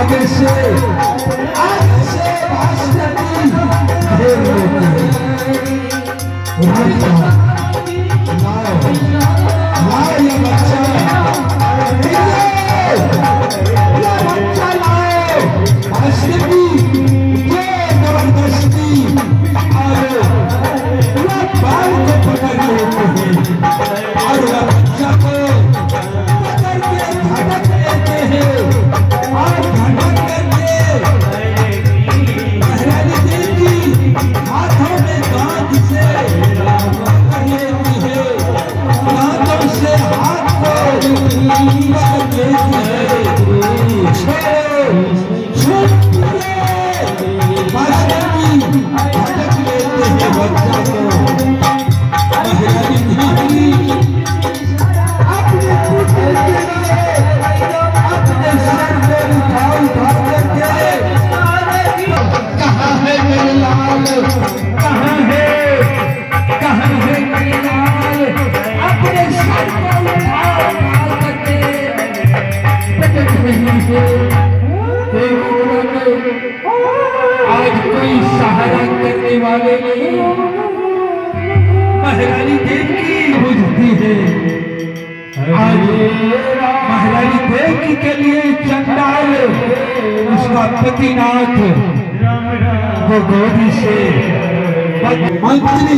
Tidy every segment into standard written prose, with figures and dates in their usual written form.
आगे से भास्करी घेर लेती है। लाओ ये बच्चा, ये बच्चा लाओ भास्करी, ये जबरदस्ती और ये बाल को पकड़ लेते हैं और वह बच्चा को पकड़ के धड़क लेते हैं और धड़क करके महारानी देवी हाथों में दांत से पकड़ लेती है, दांतों से हाथ को पकड़ लेती है। महारानी धड़क लेते हैं बच्चा को। महारानी देवी अपने पुत्र के लिए अपने सर पे उठा करके, कहाँ है मेरे लाल, कहाँ है मेरे लाल, अपने सर पे उठा करके पटक रही है। आज कोई सहारा करने वाले नहीं, महारानी देवी बुझती है। आज महारानी देवी के लिए चंडाल उसका पतिनाथ वो गोदी से मंत्री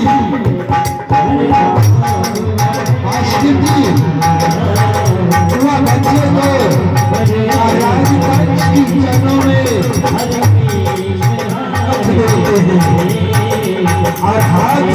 हुआ बच्चे को राजवंश की चरणों में रख देते हैं और हाथ